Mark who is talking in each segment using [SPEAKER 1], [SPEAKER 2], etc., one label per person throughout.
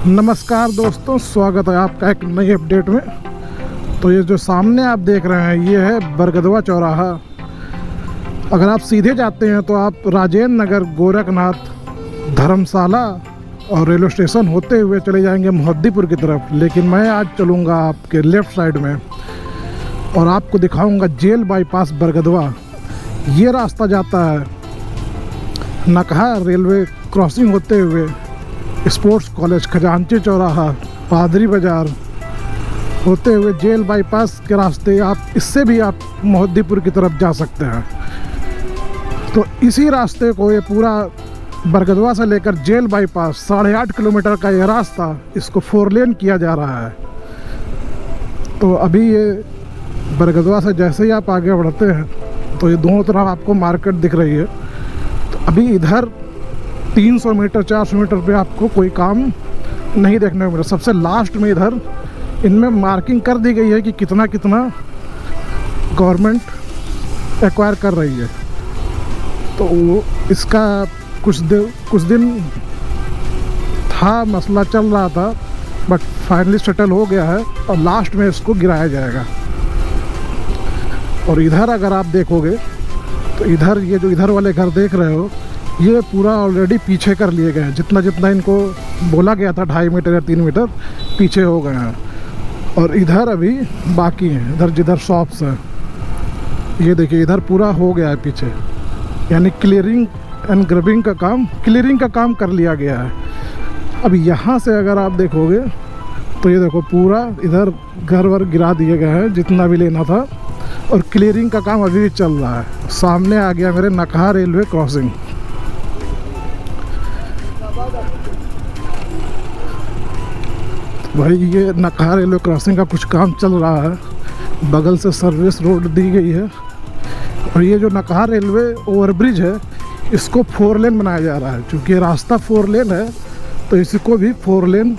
[SPEAKER 1] नमस्कार दोस्तों, स्वागत है आपका एक नई अपडेट में। तो ये जो सामने आप देख रहे हैं ये है बरगदवा चौराहा। अगर आप सीधे जाते हैं तो आप राजेंद्र नगर, गोरखनाथ, धर्मशाला और रेलवे स्टेशन होते हुए चले जाएंगे मोहद्दीपुर की तरफ। लेकिन मैं आज चलूँगा आपके लेफ़्ट साइड में और आपको दिखाऊँगा जेल बाईपास बरगदवा। ये रास्ता जाता है नकहा रेलवे क्रॉसिंग होते हुए स्पोर्ट्स कॉलेज, खजांची चौराहा, पादरी बाज़ार होते हुए जेल बाईपास के रास्ते इससे भी आप मोहद्दीपुर की तरफ जा सकते हैं। तो इसी रास्ते को ये पूरा बरगदवा से लेकर जेल बाईपास 8.5 किलोमीटर का ये रास्ता, इसको 4 लेन किया जा रहा है। तो अभी ये बरगदवा से जैसे ही आप आगे बढ़ते हैं तो ये दोनों तरफ आपको मार्केट दिख रही है। तो अभी इधर 300 मीटर 400 मीटर पे आपको कोई काम नहीं देखने को मिला। सबसे लास्ट में इधर इनमें मार्किंग कर दी गई है कि कितना कितना गवर्नमेंट एक्वायर कर रही है। तो वो इसका कुछ दिन था, मसला चल रहा था, बट फाइनली सेटल हो गया है और लास्ट में इसको गिराया जाएगा। और इधर अगर आप देखोगे तो इधर ये जो इधर वाले घर देख रहे हो ये पूरा ऑलरेडी पीछे कर लिए गए हैं। जितना जितना इनको बोला गया था 2.5 मीटर या 3 मीटर पीछे हो गए हैं। और इधर अभी बाकी हैं, इधर जिधर शॉप्स हैं ये देखिए इधर पूरा हो गया है पीछे, यानी क्लियरिंग एंड ग्रबिंग का काम कर लिया गया है। अब यहाँ से अगर आप देखोगे तो ये देखो पूरा इधर घर वर गिरा दिए गए हैं जितना भी लेना था, और क्लियरिंग का काम अभी भी चल रहा है। सामने आ गया मेरे नकहा रेलवे क्रॉसिंग। भाई ये नकहा रेलवे क्रॉसिंग का कुछ काम चल रहा है, बगल से सर्विस रोड दी गई है। और ये जो नकहा रेलवे ओवरब्रिज है इसको 4 लेन बनाया जा रहा है। क्योंकि रास्ता 4 लेन है तो इसको भी 4 लेन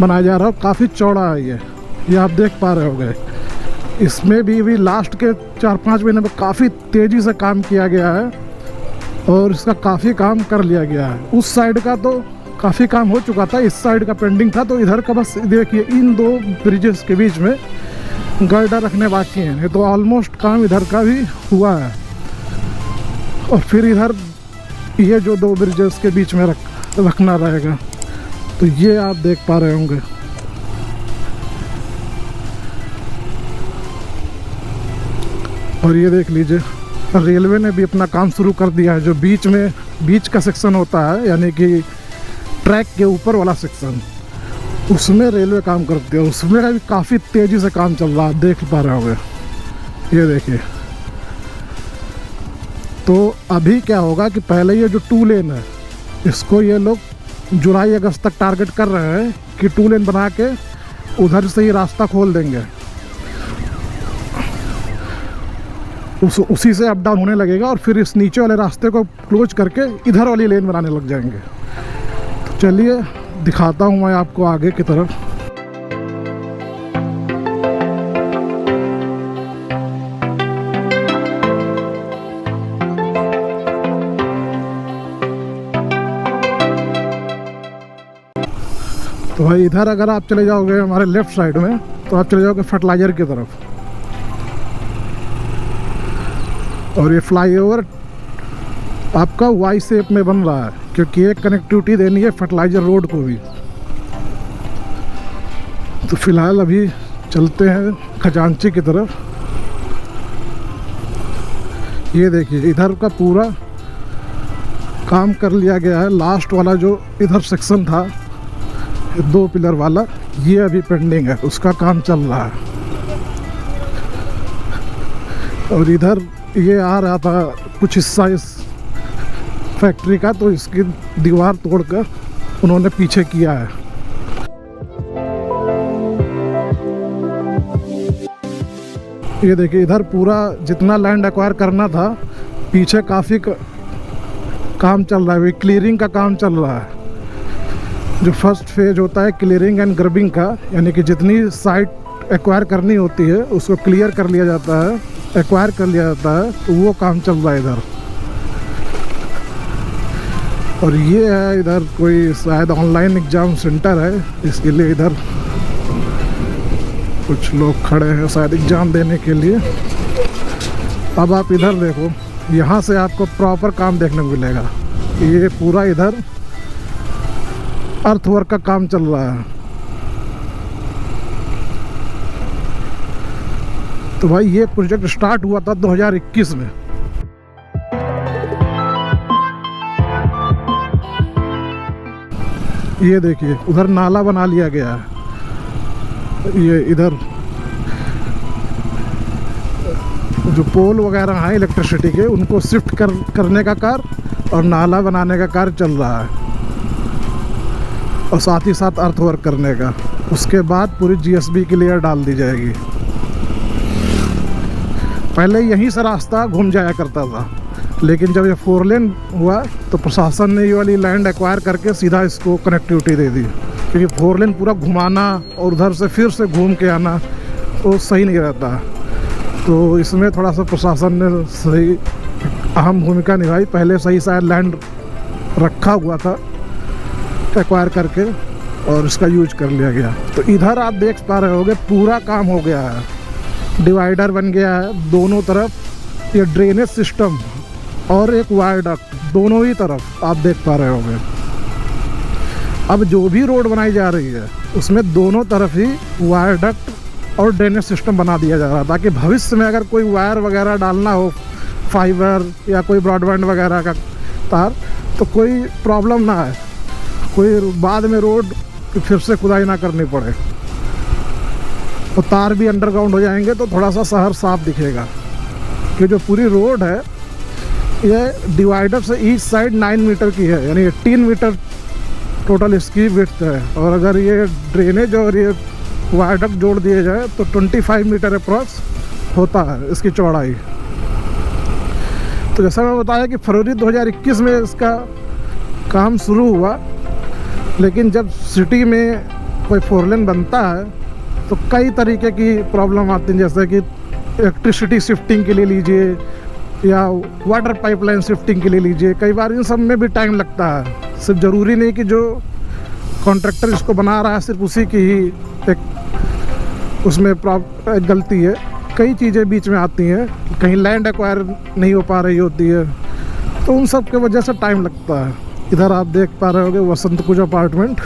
[SPEAKER 1] बनाया जा रहा है। काफ़ी चौड़ा है ये आप देख पा रहे होंगे। इसमें भी लास्ट के 4-5 महीने में काफ़ी तेज़ी से काम किया गया है और इसका काफ़ी काम कर लिया गया है। उस साइड का तो काफ़ी काम हो चुका था, इस साइड का पेंडिंग था। तो इधर का बस देखिए इन 2 ब्रिजेस के बीच में गर्डर रखने बाकी हैं, ये तो ऑलमोस्ट काम इधर का भी हुआ है। और फिर इधर ये जो 2 ब्रिजेस के बीच में रखना रहेगा, तो ये आप देख पा रहे होंगे। और ये देख लीजिए रेलवे ने भी अपना काम शुरू कर दिया है। जो बीच का सेक्शन होता है, यानी कि ट्रैक के ऊपर वाला सेक्शन, उसमें रेलवे काम करती है। उसमें भी काफ़ी तेज़ी से काम चल रहा है, देख पा रहे होंगे। ये देखिए तो अभी क्या होगा कि पहले ये जो 2 लेन है इसको ये लोग जुलाई अगस्त तक टारगेट कर रहे हैं कि 2 लेन बना के उधर से ही रास्ता खोल देंगे। उसी से अप डाउन होने लगेगा और फिर इस नीचे वाले रास्ते को क्लोज करके इधर वाली लेन बनाने लग जाएंगे। तो चलिए दिखाता हूँ मैं आपको आगे की तरफ। तो भाई इधर अगर आप चले जाओगे हमारे लेफ्ट साइड में तो आप चले जाओगे फर्टिलाइज़र की तरफ। और ये फ्लाईओवर आपका वाई शेप में बन रहा है क्योंकि एक कनेक्टिविटी देनी है फर्टिलाइज़र रोड को भी। तो फिलहाल अभी चलते हैं खजांची की तरफ। ये देखिए इधर का पूरा काम कर लिया गया है। लास्ट वाला जो इधर सेक्शन था 2 पिलर वाला, ये अभी पेंडिंग है, उसका काम चल रहा है। और इधर ये आ रहा था कुछ हिस्सा इस फैक्ट्री का, तो इसकी दीवार तोड़कर उन्होंने पीछे किया है। ये देखिए इधर पूरा जितना लैंड एक्वायर करना था पीछे काफ़ी काम चल रहा है। क्लियरिंग का काम चल रहा है। जो फर्स्ट फेज होता है क्लियरिंग एंड ग्रबिंग का, यानी कि जितनी साइट एक्वायर करनी होती है उसको क्लियर कर लिया जाता है, एक्वायर कर लिया जाता है, तो वो काम चल रहा है इधर। और ये है इधर कोई शायद ऑनलाइन एग्ज़ाम सेंटर है, इसके लिए इधर कुछ लोग खड़े हैं शायद एग्ज़ाम देने के लिए। अब आप इधर देखो, यहाँ से आपको प्रॉपर काम देखने को मिलेगा। ये पूरा इधर अर्थवर्क का काम चल रहा है। तो भाई ये प्रोजेक्ट स्टार्ट हुआ था 2021 में। ये देखिए उधर नाला बना लिया गया है। ये इधर जो पोल वगैरह हैं इलेक्ट्रिसिटी के, उनको शिफ्ट करने का कार्य और नाला बनाने का कार्य चल रहा है, और साथ ही साथ अर्थवर्क करने का। उसके बाद पूरी जीएसबी की लेयर डाल दी जाएगी। पहले यहीं से रास्ता घूम जाया करता था, लेकिन जब ये 4 लेन हुआ तो प्रशासन ने ये वाली लैंड एक्वायर करके सीधा इसको कनेक्टिविटी दे दी, क्योंकि 4 लेन पूरा घुमाना और उधर से फिर से घूम के आना तो सही नहीं रहता। तो इसमें थोड़ा सा प्रशासन ने सही अहम भूमिका निभाई। पहले सही शायद लैंड रखा हुआ था एक्वायर करके, और इसका यूज कर लिया गया। तो इधर आप देख पा रहे होगे पूरा काम हो गया है, डिवाइडर बन गया है दोनों तरफ, ये ड्रेनेज सिस्टम और एक वायरडक्ट दोनों ही तरफ आप देख पा रहे होंगे। अब जो भी रोड बनाई जा रही है उसमें दोनों तरफ ही वायरडक्ट और ड्रेनेज सिस्टम बना दिया जा रहा है, ताकि भविष्य में अगर कोई वायर वगैरह डालना हो, फाइबर या कोई ब्रॉडबैंड वगैरह का तार, तो कोई प्रॉब्लम ना आए, कोई बाद में रोड फिर से खुदाई ना करनी पड़े। तो तार भी अंडरग्राउंड हो जाएंगे तो थोड़ा सा शहर साफ दिखेगा। कि जो पूरी रोड है ये डिवाइडर से ईच साइड 9 मीटर की है, यानी 18 मीटर टोटल इसकी विड्थ है। और अगर ये ड्रेनेज और ये वायरडक्ट जोड़ दिए जाए तो 25 मीटर अप्रॉक्स होता है इसकी चौड़ाई। तो जैसा मैं बताया कि फरवरी 2021 में इसका काम शुरू हुआ, लेकिन जब सिटी में कोई 4 लेन बनता है तो कई तरीके की प्रॉब्लम आती हैं, जैसे कि इलेक्ट्रिसिटी शिफ्टिंग के लिए लीजिए या वाटर पाइपलाइन शिफ्टिंग के लिए लीजिए। कई बार इन सब में भी टाइम लगता है। सिर्फ ज़रूरी नहीं कि जो कॉन्ट्रैक्टर इसको बना रहा है सिर्फ उसी की ही एक उसमें एक गलती है। कई चीज़ें बीच में आती हैं, कहीं लैंड एक्वायर नहीं हो पा रही होती है, तो उन सब के वजह से टाइम लगता है। इधर आप देख पा रहे होगे वसंत कुंज अपार्टमेंट।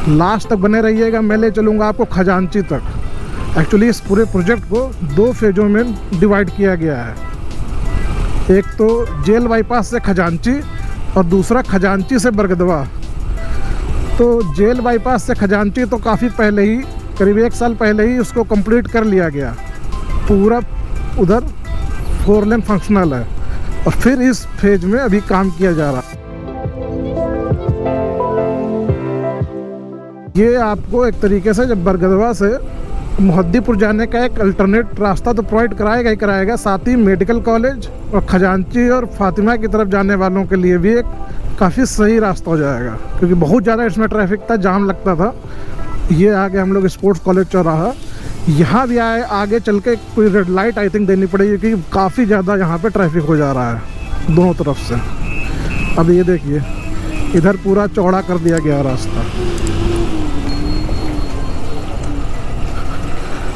[SPEAKER 1] लास्ट तक बने रहिएगा, मैं ले चलूँगा आपको खजांची तक। एक्चुअली इस पूरे प्रोजेक्ट को 2 फेजों में डिवाइड किया गया है। एक तो जेल बाईपास से खजांची और दूसरा खजांची से बरगदवा। तो जेल बाईपास से खजांची तो काफ़ी पहले ही, करीब 1 साल पहले ही उसको कंप्लीट कर लिया गया। पूरा उधर 4 लेन फंक्शनल है, और फिर इस फेज में अभी काम किया जा रहा है। ये आपको एक तरीके से जब बरगदवा से मुहद्दीपुर जाने का एक अल्टरनेट रास्ता तो प्रोवाइड कराएगा ही कराएगा, साथ ही मेडिकल कॉलेज और खजांची और फातिमा की तरफ जाने वालों के लिए भी एक काफ़ी सही रास्ता हो जाएगा, क्योंकि बहुत ज़्यादा इसमें ट्रैफिक था, जाम लगता था। ये आगे हम लोग स्पोर्ट्स कॉलेज चौराहा, यहाँ भी आगे चल के कोई रेड लाइट आई थिंक देनी पड़ेगी, क्योंकि काफ़ी ज़्यादा यहाँ पे ट्रैफिक हो जा रहा है दोनों तरफ से। अब ये देखिए इधर पूरा चौड़ा कर दिया गया रास्ता,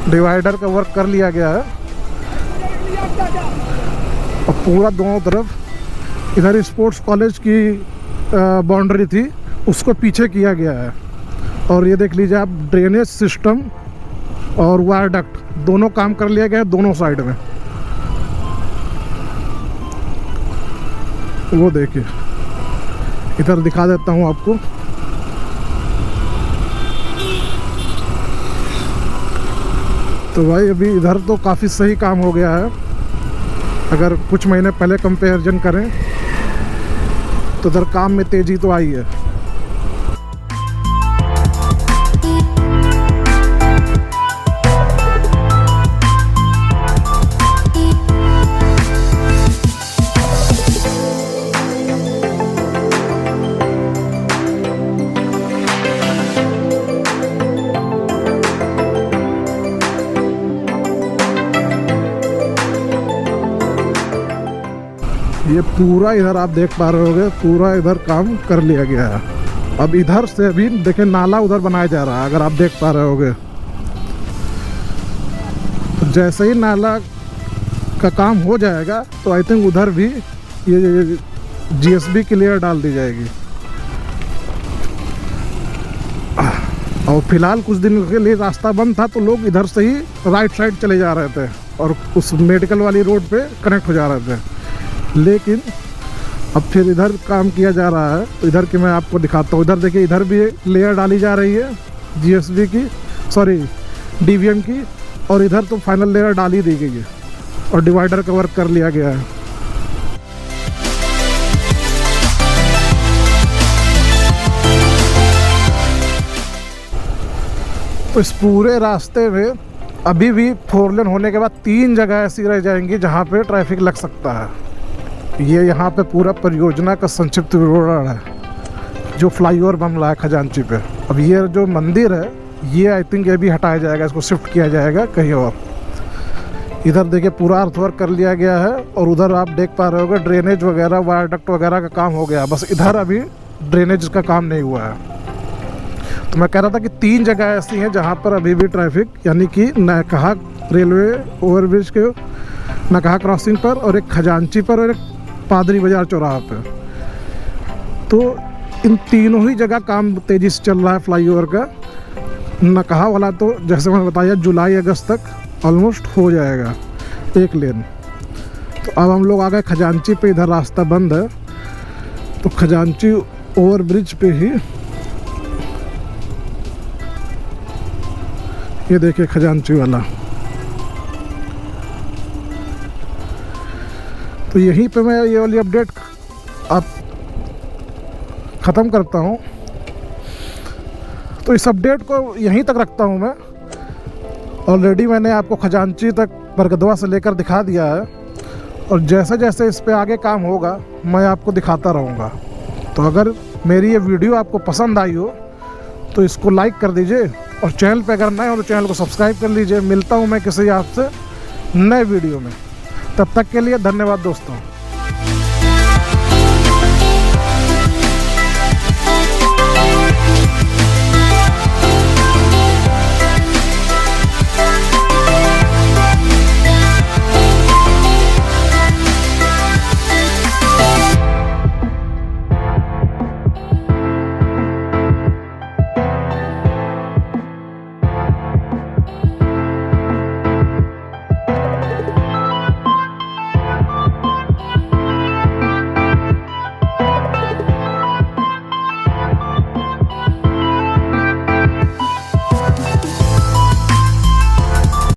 [SPEAKER 1] डिवाइडर का वर्क कर लिया गया है, और पूरा दोनों तरफ इधर स्पोर्ट्स कॉलेज की बाउंड्री थी उसको पीछे किया गया है। और ये देख लीजिए आप ड्रेनेज सिस्टम और वायरडक्ट दोनों काम कर लिया गया है दोनों साइड में। वो देखिए इधर दिखा देता हूँ आपको। तो भाई अभी इधर तो काफ़ी सही काम हो गया है। अगर कुछ महीने पहले कंपैरिजन करें तो इधर काम में तेज़ी तो आई है। ये पूरा इधर आप देख पा रहे होगे, पूरा इधर काम कर लिया गया है। अब इधर से भी देखिए नाला उधर बनाया जा रहा है, अगर आप देख पा रहे होगे। तो जैसे ही नाला का काम हो जाएगा तो आई थिंक उधर भी ये जीएसबी की लेयर डाल दी जाएगी। और फिलहाल कुछ दिन के लिए रास्ता बंद था तो लोग इधर से ही राइट साइड चले जा रहे थे और उस मेडिकल वाली रोड पे कनेक्ट हो जा रहे थे। लेकिन अब फिर इधर काम किया जा रहा है, तो इधर की मैं आपको दिखाता हूँ। इधर देखिए, इधर भी लेयर डाली जा रही है जीएसबी की, सॉरी डीवीएम की, और इधर तो फाइनल लेयर डाल ही दी गई है और डिवाइडर का वर्क कर लिया गया है। तो इस पूरे रास्ते में अभी भी 4 लेन होने के बाद 3 जगह ऐसी रह जाएंगी जहाँ पे ट्रैफिक लग सकता है। ये यहाँ पे पूरा परियोजना का संक्षिप्त विवरण है जो फ्लाईओवर बन रहा है खजांची पे। अब ये जो मंदिर है ये आई थिंक ये भी हटाया जाएगा, इसको शिफ्ट किया जाएगा कहीं और। इधर देखिए पूरा अर्थवर्क कर लिया गया है और उधर आप देख पा रहे होगे ड्रेनेज वगैरह, वायरडक्ट वगैरह का काम हो गया। बस इधर अभी ड्रेनेज का काम नहीं हुआ है। तो मैं कह रहा था कि 3 जगह ऐसी हैं जहाँ पर अभी भी ट्रैफिक, यानी कि नकहा रेलवे ओवरब्रिज के नकहा क्रॉसिंग पर, और एक खजांची पर, और एक पादरी बाजार चौराहा पे। तो इन तीनों ही जगह काम तेज़ी से चल रहा है फ्लाईओवर का। नकहा वाला तो जैसे मैंने बताया जुलाई अगस्त तक ऑलमोस्ट हो जाएगा 1 लेन। तो अब हम लोग आ गए खजांची पे, इधर रास्ता बंद है तो खजांची ओवरब्रिज पे ही ये देखिए खजांची वाला। तो यहीं पे मैं ये वाली अपडेट आप ख़त्म करता हूँ। तो इस अपडेट को यहीं तक रखता हूँ मैं। ऑलरेडी मैंने आपको खजांची तक बरगदवा से लेकर दिखा दिया है और जैसे जैसे इस पे आगे काम होगा मैं आपको दिखाता रहूँगा। तो अगर मेरी ये वीडियो आपको पसंद आई हो तो इसको लाइक कर दीजिए और चैनल पे अगर नए हो तो चैनल को सब्सक्राइब कर लीजिए। मिलता हूँ मैं किसी आपसे नए वीडियो में, तब तक के लिए धन्यवाद दोस्तों।